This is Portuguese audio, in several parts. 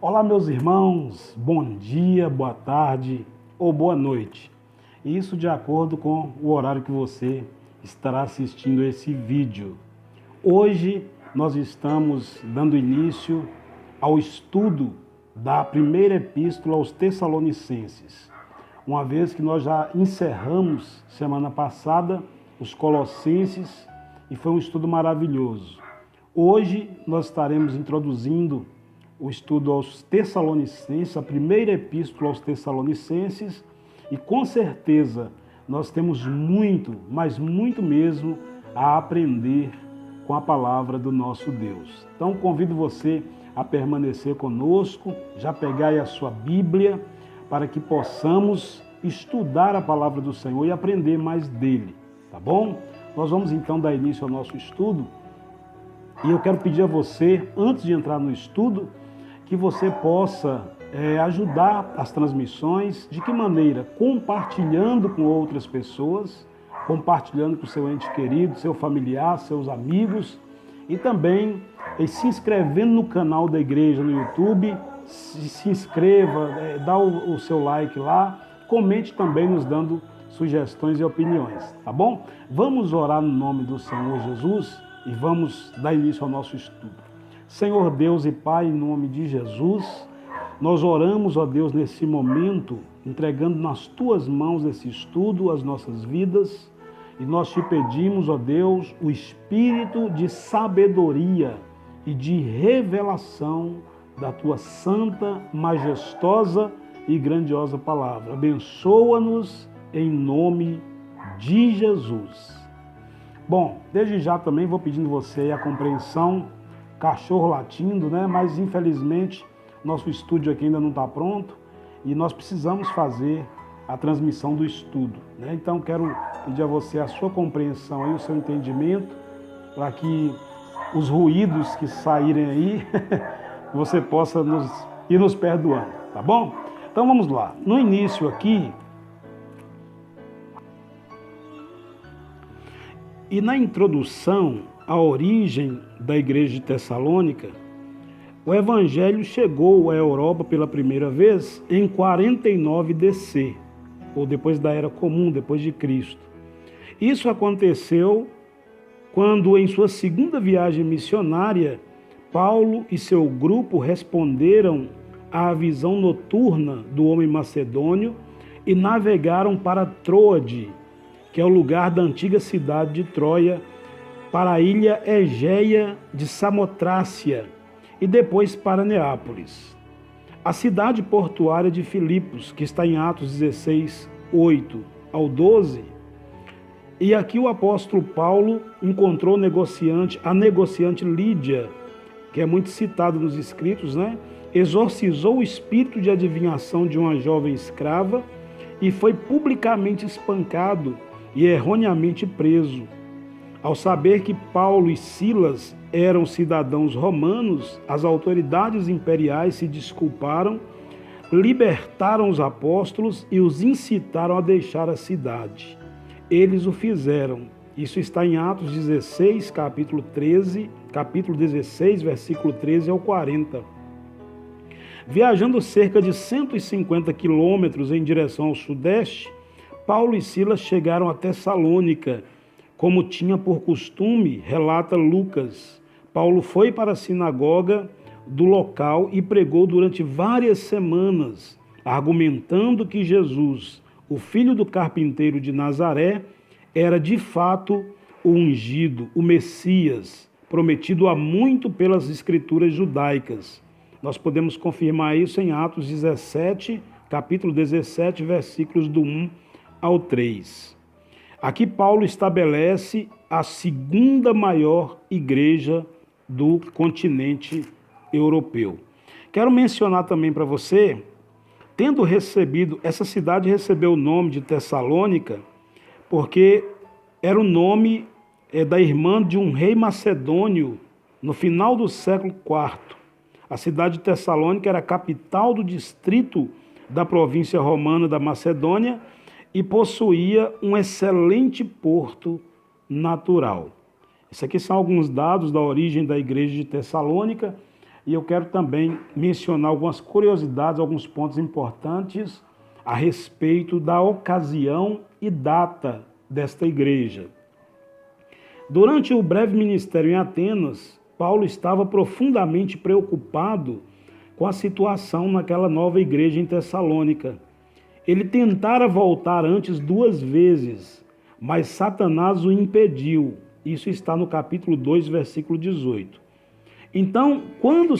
Olá, meus irmãos, bom dia, boa tarde ou boa noite. Isso de acordo com o horário que você estará assistindo esse vídeo. Hoje nós estamos dando início ao estudo da primeira epístola aos Tessalonicenses, uma vez que nós já encerramos semana passada os Colossenses e foi um estudo maravilhoso. Hoje nós estaremos introduzindo o estudo aos Tessalonicenses, a primeira epístola aos Tessalonicenses, e com certeza nós temos muito, mas muito mesmo, a aprender com a palavra do nosso Deus. Então convido você a permanecer conosco, já pegar aí a sua Bíblia, para que possamos estudar a palavra do Senhor e aprender mais dele, tá bom? Nós vamos então dar início ao nosso estudo, e eu quero pedir a você, antes de entrar no estudo, que você possa ajudar as transmissões. De que maneira? Compartilhando com outras pessoas, compartilhando com seu ente querido, seu familiar, seus amigos, e também se inscrevendo no canal da igreja no YouTube. Se inscreva, dá o seu like lá, comente também nos dando sugestões e opiniões, tá bom? Vamos orar no nome do Senhor Jesus e vamos dar início ao nosso estudo. Senhor Deus e Pai, em nome de Jesus, nós oramos, ó Deus, nesse momento, entregando nas Tuas mãos esse estudo, as nossas vidas, e nós Te pedimos, ó Deus, o espírito de sabedoria e de revelação da Tua santa, majestosa e grandiosa palavra. Abençoa-nos em nome de Jesus. Bom, desde já também vou pedindo você a compreensão, cachorro latindo, né? Mas infelizmente nosso estúdio aqui ainda não está pronto e nós precisamos fazer a transmissão do estudo, né? Então quero pedir a você a sua compreensão e o seu entendimento, para que os ruídos que saírem aí você possa ir nos perdoando, tá bom? Então vamos lá. No início aqui e na introdução à origem da igreja de Tessalônica, o evangelho chegou à Europa pela primeira vez em 49 DC, ou depois da Era Comum, depois de Cristo. Isso aconteceu quando, em sua segunda viagem missionária, Paulo e seu grupo responderam à visão noturna do homem macedônio e navegaram para Troade, que é o lugar da antiga cidade de Troia, para a ilha Egeia de Samotrácia e depois para Neápolis. A cidade portuária de Filipos, que está em Atos 16, 8 ao 12, e aqui o apóstolo Paulo encontrou a negociante Lídia, que é muito citada nos escritos, né? Exorcizou o espírito de adivinhação de uma jovem escrava e foi publicamente espancado e erroneamente preso. Ao saber que Paulo e Silas eram cidadãos romanos, as autoridades imperiais se desculparam, libertaram os apóstolos e os incitaram a deixar a cidade. Eles o fizeram. Isso está em Atos 16, capítulo 16, versículo 13 ao 40. Viajando cerca de 150 quilômetros em direção ao sudeste, Paulo e Silas chegaram a Tessalônica, como tinha por costume, relata Lucas. Paulo foi para a sinagoga do local e pregou durante várias semanas, argumentando que Jesus, o filho do carpinteiro de Nazaré, era de fato o ungido, o Messias, prometido há muito pelas escrituras judaicas. Nós podemos confirmar isso em Atos 17, capítulo 17, versículos do 1 ao 3. Aqui Paulo estabelece a segunda maior igreja do continente europeu. Quero mencionar também para você, essa cidade recebeu o nome de Tessalônica, porque era o nome da irmã de um rei macedônio no final do século IV. A cidade de Tessalônica era a capital do distrito da província romana da Macedônia e possuía um excelente porto natural. Esses aqui são alguns dados da origem da igreja de Tessalônica. e eu quero também mencionar algumas curiosidades, alguns pontos importantes a respeito da ocasião e data desta igreja. Durante o breve ministério em Atenas, Paulo estava profundamente preocupado com a situação naquela nova igreja em Tessalônica. Ele tentara voltar antes 2 vezes, mas Satanás o impediu. Isso está no capítulo 2, versículo 18. Então, quando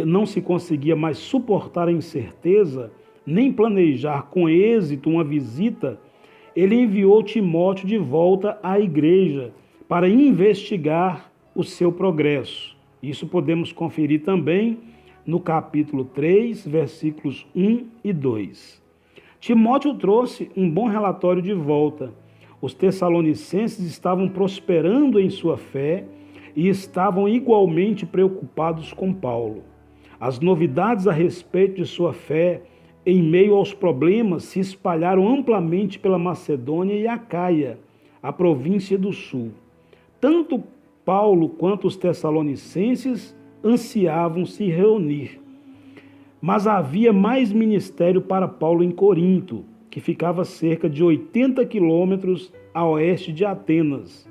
não se conseguia mais suportar a incerteza, nem planejar com êxito uma visita, ele enviou Timóteo de volta à igreja para investigar o seu progresso. Isso podemos conferir também no capítulo 3, versículos 1 e 2. Timóteo trouxe um bom relatório de volta. Os tessalonicenses estavam prosperando em sua fé e estavam igualmente preocupados com Paulo. As novidades a respeito de sua fé, em meio aos problemas, se espalharam amplamente pela Macedônia e Acaia, a província do sul. Tanto Paulo quanto os tessalonicenses ansiavam se reunir. Mas havia mais ministério para Paulo em Corinto, que ficava cerca de 80 quilômetros a oeste de Atenas.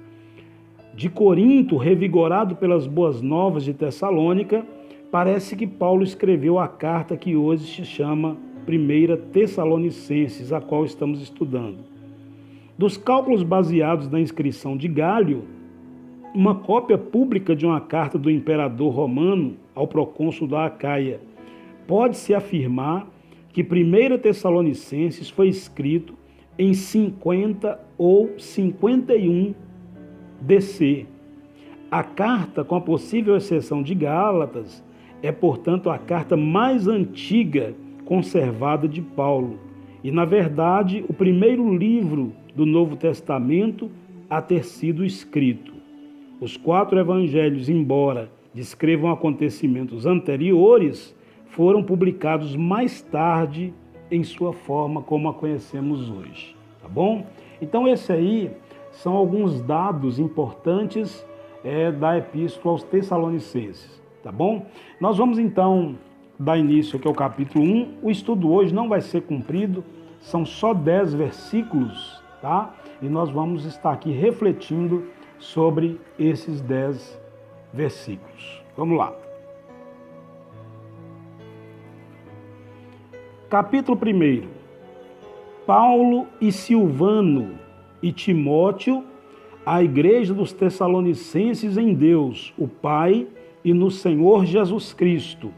De Corinto, revigorado pelas boas novas de Tessalônica, parece que Paulo escreveu a carta que hoje se chama 1 Tessalonicenses, a qual estamos estudando. Dos cálculos baseados na inscrição de Gálio, uma cópia pública de uma carta do imperador romano ao procônsul da Acaia, pode-se afirmar que 1 Tessalonicenses foi escrito em 50 ou 51 DC. A carta, com a possível exceção de Gálatas, é, portanto, a carta mais antiga conservada de Paulo e, na verdade, o primeiro livro do Novo Testamento a ter sido escrito. Os 4 evangelhos, embora descrevam acontecimentos anteriores, foram publicados mais tarde em sua forma como a conhecemos hoje, tá bom? Então esse aí são alguns dados importantes da Epístola aos Tessalonicenses, tá bom? Nós vamos então dar início aqui ao capítulo 1. O estudo hoje não vai ser cumprido, são só 10 versículos, tá? E nós vamos estar aqui refletindo sobre esses 10 versículos. Vamos lá. Capítulo 1. Paulo e Silvano e Timóteo, à igreja dos Tessalonicenses em Deus, o Pai, e no Senhor Jesus Cristo.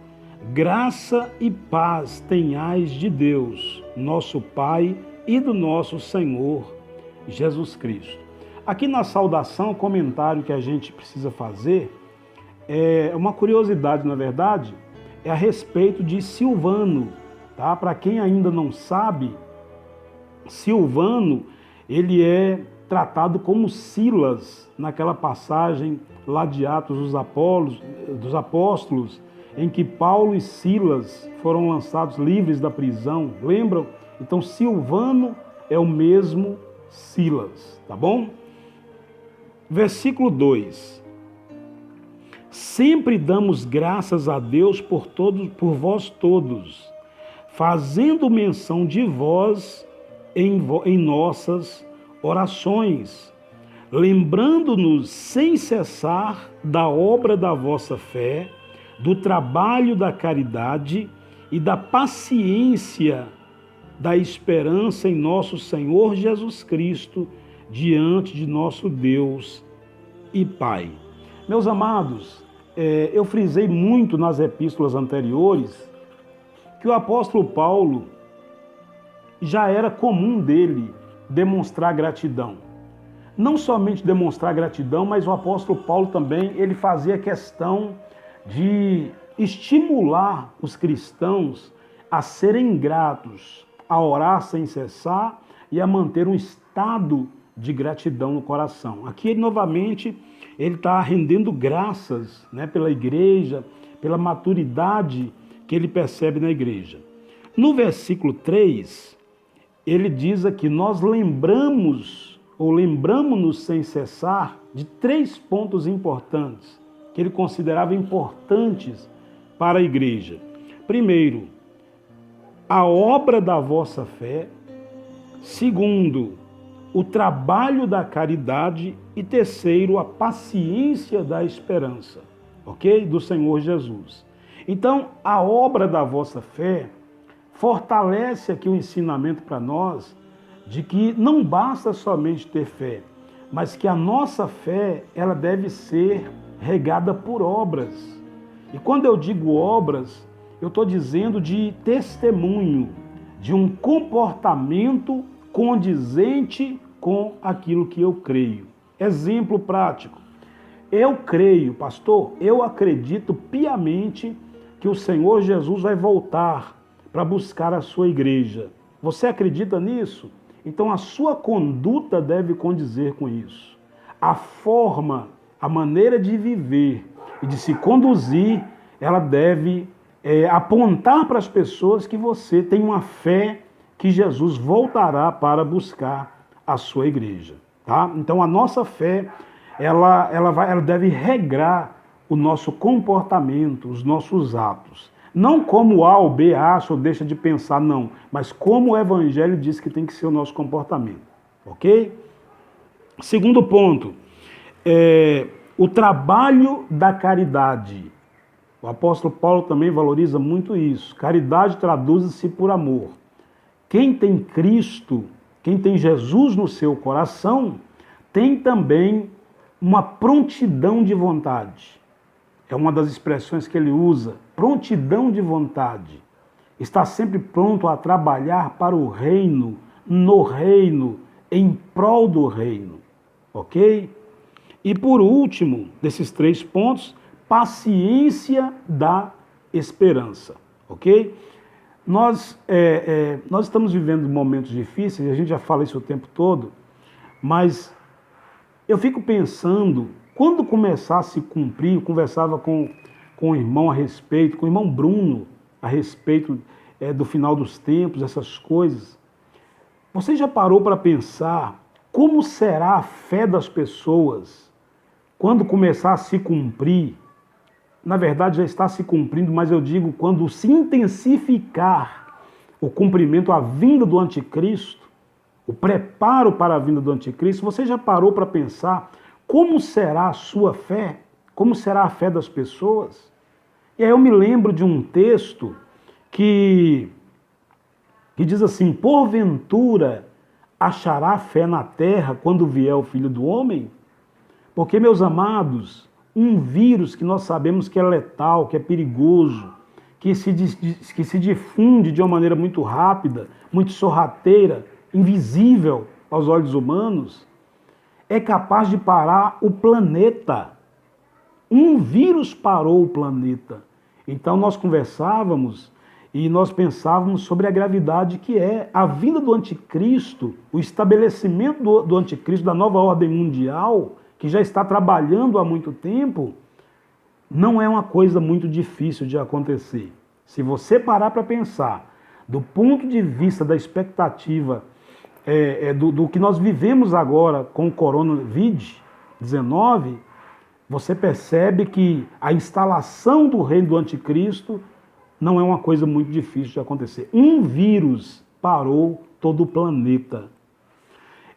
Graça e paz tenhais de Deus, nosso Pai, e do nosso Senhor Jesus Cristo. Aqui na saudação, o comentário que a gente precisa fazer é uma curiosidade, na verdade, é a respeito de Silvano. Tá? Para quem ainda não sabe, Silvano, ele é tratado como Silas, naquela passagem lá de Atos dos Apóstolos, em que Paulo e Silas foram lançados livres da prisão, lembram? Então Silvano é o mesmo Silas, tá bom? Versículo 2. Sempre damos graças a Deus por vós todos, fazendo menção de vós em nossas orações, lembrando-nos sem cessar da obra da vossa fé, do trabalho da caridade e da paciência da esperança em nosso Senhor Jesus Cristo, diante de nosso Deus e Pai. Meus amados, eu frisei muito nas epístolas anteriores que o apóstolo Paulo já era comum dele demonstrar gratidão. Não somente demonstrar gratidão, mas o apóstolo Paulo também, ele fazia questão de estimular os cristãos a serem gratos, a orar sem cessar e a manter um estado de gratidão no coração. Aqui, novamente, ele está rendendo graças, né, pela igreja, pela maturidade que ele percebe na igreja. No versículo 3, ele diz aqui, nós lembramos-nos sem cessar de 3 pontos importantes, que ele considerava importantes para a igreja? Primeiro, a obra da vossa fé. Segundo, o trabalho da caridade. E terceiro, a paciência da esperança, ok? Do Senhor Jesus. Então, a obra da vossa fé fortalece aqui o ensinamento para nós de que não basta somente ter fé, mas que a nossa fé, ela deve ser regada por obras. E quando eu digo obras, eu estou dizendo de testemunho, de um comportamento condizente com aquilo que eu creio. Exemplo prático. Eu creio, pastor, eu acredito piamente que o Senhor Jesus vai voltar para buscar a sua igreja. Você acredita nisso? Então a sua conduta deve condizer com isso. A forma, a maneira de viver e de se conduzir, ela deve apontar para as pessoas que você tem uma fé que Jesus voltará para buscar a sua igreja. Tá? Então a nossa fé, ela deve regrar o nosso comportamento, os nossos atos. Não como A ou B acha ou deixa de pensar, não. Mas como o Evangelho diz que tem que ser o nosso comportamento. Ok? Segundo ponto, o trabalho da caridade. O apóstolo Paulo também valoriza muito isso. Caridade traduz-se por amor. Quem tem Cristo, quem tem Jesus no seu coração, tem também uma prontidão de vontade. É uma das expressões que ele usa, prontidão de vontade. Está sempre pronto a trabalhar para o reino, no reino, em prol do reino. Ok? E por último, desses 3 pontos, paciência da esperança. Ok? Nós estamos vivendo momentos difíceis, a gente já fala isso o tempo todo, mas eu fico pensando, quando começar a se cumprir, eu conversava com o irmão a respeito, com o irmão Bruno, a respeito do final dos tempos, essas coisas. Você já parou para pensar como será a fé das pessoas quando começar a se cumprir? Na verdade, já está se cumprindo, mas eu digo quando se intensificar o cumprimento, a vinda do anticristo, o preparo para a vinda do anticristo. Você já parou para pensar como será a sua fé? Como será a fé das pessoas? E aí eu me lembro de um texto que diz assim: porventura achará fé na terra quando vier o Filho do Homem? Porque, meus amados, um vírus que nós sabemos que é letal, que é perigoso, que se difunde de uma maneira muito rápida, muito sorrateira, invisível aos olhos humanos, é capaz de parar o planeta. Um vírus parou o planeta. Então nós conversávamos e nós pensávamos sobre a gravidade que é a vinda do anticristo, o estabelecimento do anticristo, da nova ordem mundial, que já está trabalhando há muito tempo, não é uma coisa muito difícil de acontecer. Se você parar para pensar, do ponto de vista da expectativa do que nós vivemos agora com o Covid-19, você percebe que a instalação do reino do anticristo não é uma coisa muito difícil de acontecer. Um vírus parou todo o planeta.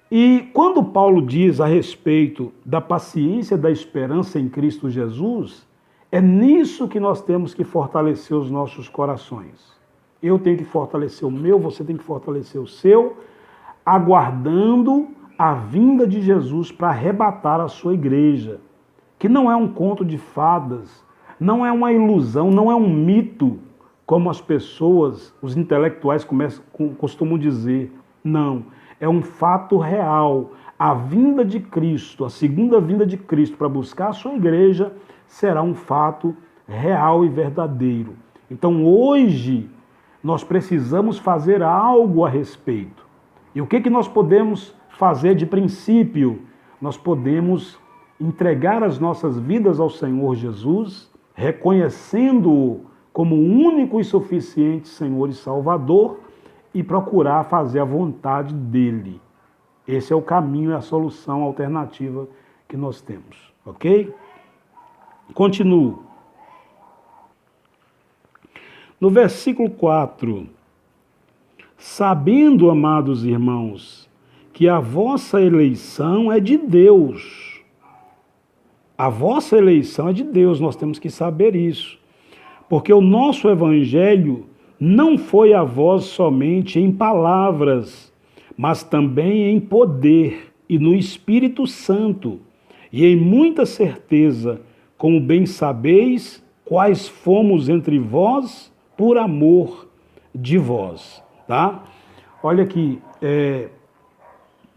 E quando Paulo diz a respeito da paciência da esperança em Cristo Jesus, é nisso que nós temos que fortalecer os nossos corações. Eu tenho que fortalecer o meu, você tem que fortalecer o seu, aguardando a vinda de Jesus para arrebatar a sua igreja, que não é um conto de fadas, não é uma ilusão, não é um mito, como as pessoas, os intelectuais costumam dizer. Não, é um fato real. A vinda de Cristo, a segunda vinda de Cristo para buscar a sua igreja, será um fato real e verdadeiro. Então hoje nós precisamos fazer algo a respeito. E o que nós podemos fazer de princípio? Nós podemos entregar as nossas vidas ao Senhor Jesus, reconhecendo-o como o único e suficiente Senhor e Salvador, e procurar fazer a vontade dele. Esse é o caminho e a solução alternativa que nós temos, ok? Continuo. No versículo 4, sabendo, amados irmãos, que a vossa eleição é de Deus. A vossa eleição é de Deus, nós temos que saber isso. Porque o nosso evangelho não foi a vós somente em palavras, mas também em poder e no Espírito Santo, e em muita certeza, como bem sabeis, quais fomos entre vós por amor de vós. Tá? Olha aqui,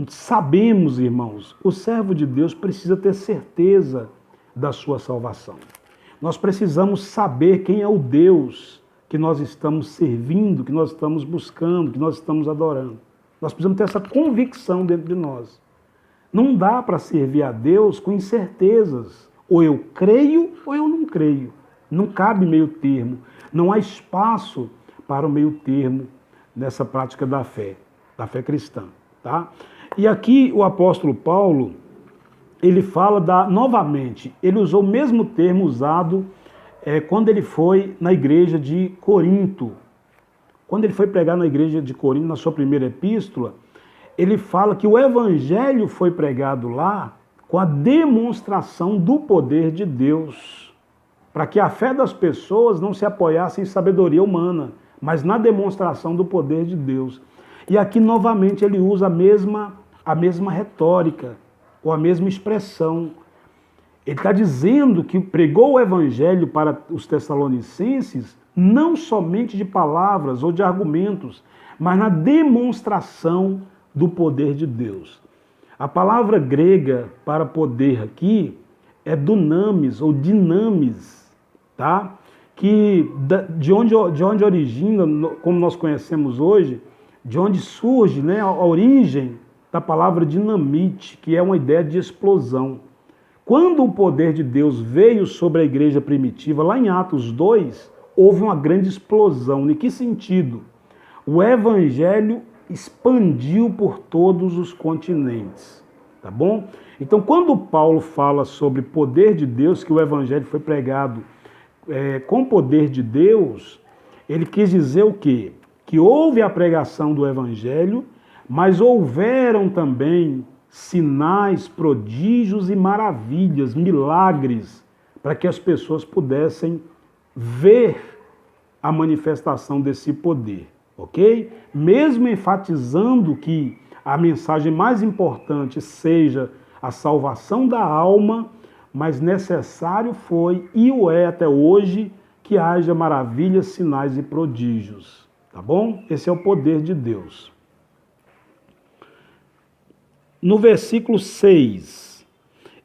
sabemos, irmãos, o servo de Deus precisa ter certeza da sua salvação. Nós precisamos saber quem é o Deus que nós estamos servindo, que nós estamos buscando, que nós estamos adorando. Nós precisamos ter essa convicção dentro de nós. Não dá para servir a Deus com incertezas. Ou eu creio ou eu não creio. Não cabe meio termo. Não há espaço para o meio termo nessa prática da fé cristã. Tá? E aqui o apóstolo Paulo, ele fala novamente, ele usou o mesmo termo usado quando ele foi na igreja de Corinto. Quando ele foi pregar na igreja de Corinto, na sua primeira epístola, ele fala que o evangelho foi pregado lá com a demonstração do poder de Deus, para que a fé das pessoas não se apoiasse em sabedoria humana, mas na demonstração do poder de Deus. E aqui, novamente, ele usa a mesma retórica, ou a mesma expressão. Ele está dizendo que pregou o evangelho para os tessalonicenses não somente de palavras ou de argumentos, mas na demonstração do poder de Deus. A palavra grega para poder aqui é dunamis ou dinamis, tá? Que de onde origina, como nós conhecemos hoje, de onde surge, né, a origem da palavra dinamite, que é uma ideia de explosão. Quando o poder de Deus veio sobre a igreja primitiva, lá em Atos 2, houve uma grande explosão. Em que sentido? O evangelho expandiu por todos os continentes, tá bom? Então, quando Paulo fala sobre poder de Deus, que o evangelho foi pregado com poder de Deus, ele quis dizer o quê? Que houve a pregação do evangelho, mas houveram também sinais, prodígios e maravilhas, milagres, para que as pessoas pudessem ver a manifestação desse poder, ok? Mesmo enfatizando que a mensagem mais importante seja a salvação da alma, mas necessário foi e o é até hoje que haja maravilhas, sinais e prodígios, tá bom? Esse é o poder de Deus. No versículo 6,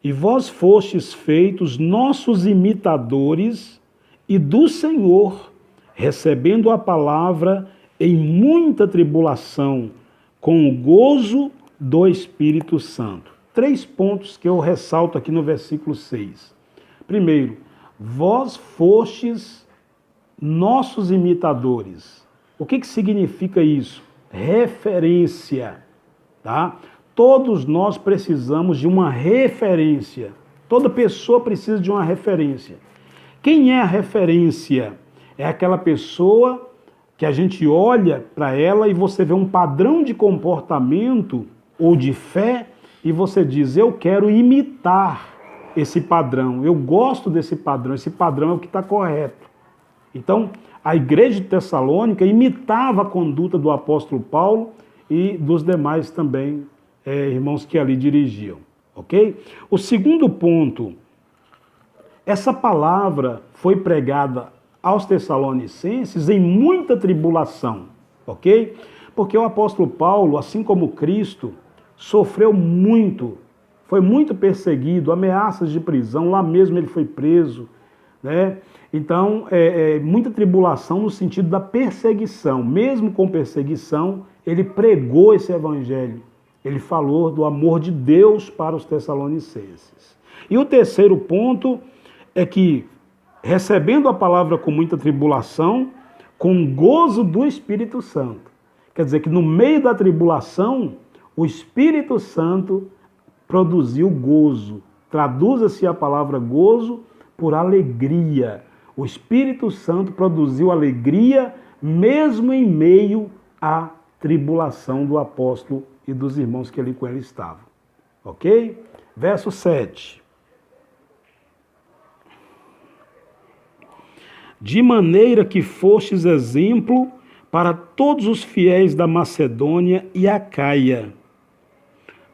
e vós fostes feitos nossos imitadores e do Senhor, recebendo a palavra em muita tribulação, com o gozo do Espírito Santo. 3 pontos que eu ressalto aqui no versículo 6. Primeiro, vós fostes nossos imitadores. O que significa isso? Referência, tá? Todos nós precisamos de uma referência. Toda pessoa precisa de uma referência. Quem é a referência? É aquela pessoa que a gente olha para ela e você vê um padrão de comportamento ou de fé e você diz, eu quero imitar esse padrão, eu gosto desse padrão, esse padrão é o que está correto. Então, a igreja de Tessalônica imitava a conduta do apóstolo Paulo e dos demais também irmãos que ali dirigiam, ok? O segundo ponto, essa palavra foi pregada aos Tessalonicenses em muita tribulação, ok? Porque o apóstolo Paulo, assim como Cristo, sofreu muito, foi muito perseguido, ameaças de prisão, lá mesmo ele foi preso, né? Então, muita tribulação no sentido da perseguição. Mesmo com perseguição, ele pregou esse evangelho. Ele falou do amor de Deus para os tessalonicenses. E o terceiro ponto é que, recebendo a palavra com muita tribulação, com gozo do Espírito Santo. Quer dizer que no meio da tribulação, o Espírito Santo produziu gozo. Traduza-se a palavra gozo por alegria. O Espírito Santo produziu alegria mesmo em meio à tribulação do apóstolo e dos irmãos que ali com ele estavam. Ok? Verso 7. De maneira que fostes exemplo para todos os fiéis da Macedônia e Acaia,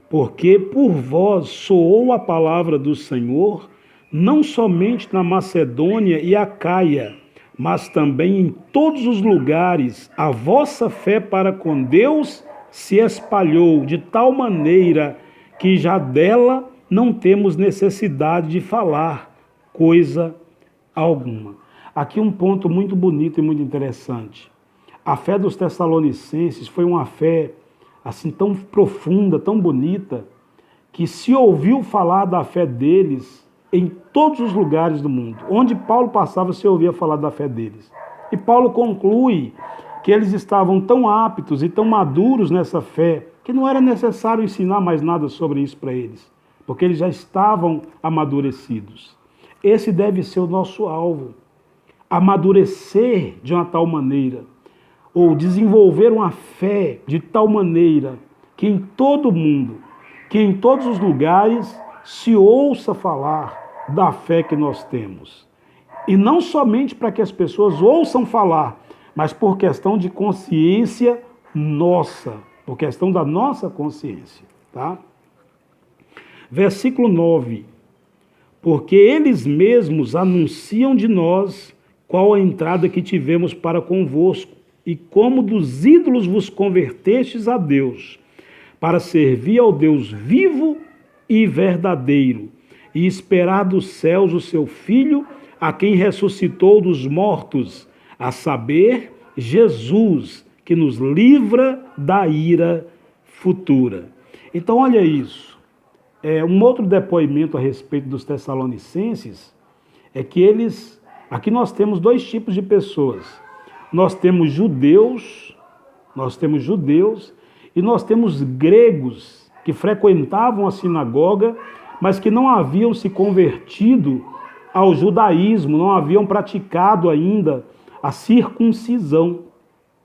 porque por vós soou a palavra do Senhor, não somente na Macedônia e Acaia, mas também em todos os lugares, a vossa fé para com Deus se espalhou de tal maneira que já dela não temos necessidade de falar coisa alguma. Aqui um ponto muito bonito e muito interessante. A fé dos Tessalonicenses foi uma fé assim tão profunda, tão bonita, que se ouviu falar da fé deles em todos os lugares do mundo. Onde Paulo passava, se ouvia falar da fé deles. E Paulo conclui que eles estavam tão aptos e tão maduros nessa fé, que não era necessário ensinar mais nada sobre isso para eles, porque eles já estavam amadurecidos. Esse deve ser o nosso alvo. Amadurecer de uma tal maneira, ou desenvolver uma fé de tal maneira que em todo mundo, que em todos os lugares se ouça falar da fé que nós temos. E não somente para que as pessoas ouçam falar, mas por questão de consciência nossa, por questão da nossa consciência, tá? Versículo 9. Porque eles mesmos anunciam de nós qual a entrada que tivemos para convosco, e como dos ídolos vos convertestes a Deus, para servir ao Deus vivo e verdadeiro, e esperar dos céus o seu Filho, a quem ressuscitou dos mortos, a saber, Jesus, que nos livra da ira futura. Então, olha isso. Um outro depoimento a respeito dos Tessalonicenses é que aqui nós temos dois tipos de pessoas. Nós temos judeus e nós temos gregos que frequentavam a sinagoga, mas que não haviam se convertido ao judaísmo, não haviam praticado ainda a circuncisão,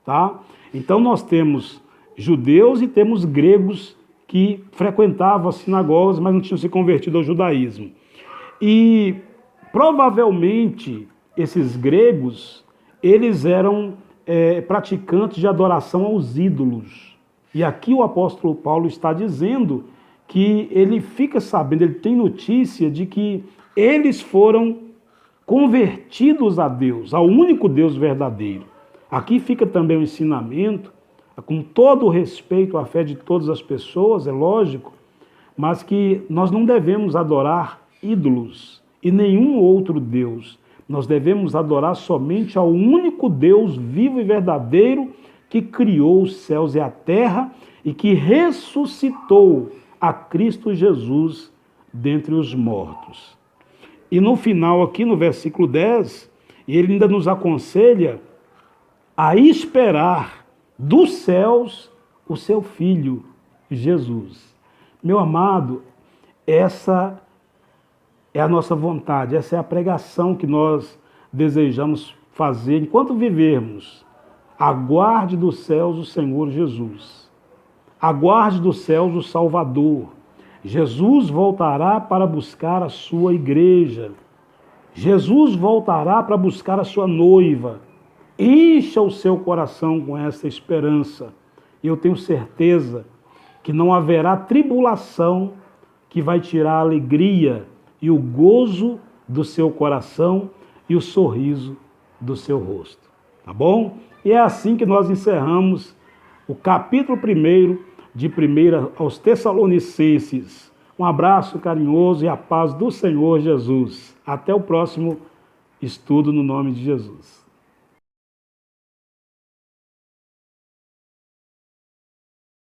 tá? Então nós temos judeus e temos gregos que frequentavam as sinagogas, mas não tinham se convertido ao judaísmo. E provavelmente esses gregos, eles eram praticantes de adoração aos ídolos. E aqui o apóstolo Paulo está dizendo que ele fica sabendo, ele tem notícia de que eles foram convertidos a Deus, ao único Deus verdadeiro. Aqui fica também o ensinamento, com todo o respeito à fé de todas as pessoas, é lógico, mas que nós não devemos adorar ídolos e nenhum outro Deus. Nós devemos adorar somente ao único Deus vivo e verdadeiro que criou os céus e a terra e que ressuscitou a Cristo Jesus dentre os mortos. E no final, aqui no versículo 10, ele ainda nos aconselha a esperar dos céus o seu Filho, Jesus. Meu amado, essa é a nossa vontade, essa é a pregação que nós desejamos fazer enquanto vivermos. Aguarde dos céus o Senhor Jesus. Aguarde dos céus o Salvador. Jesus voltará para buscar a sua igreja. Jesus voltará para buscar a sua noiva. Encha o seu coração com essa esperança. E eu tenho certeza que não haverá tribulação que vai tirar a alegria e o gozo do seu coração e o sorriso do seu rosto. Tá bom? E é assim que nós encerramos o capítulo 1 de 1 aos Tessalonicenses. Um abraço carinhoso e a paz do Senhor Jesus. Até o próximo estudo no nome de Jesus.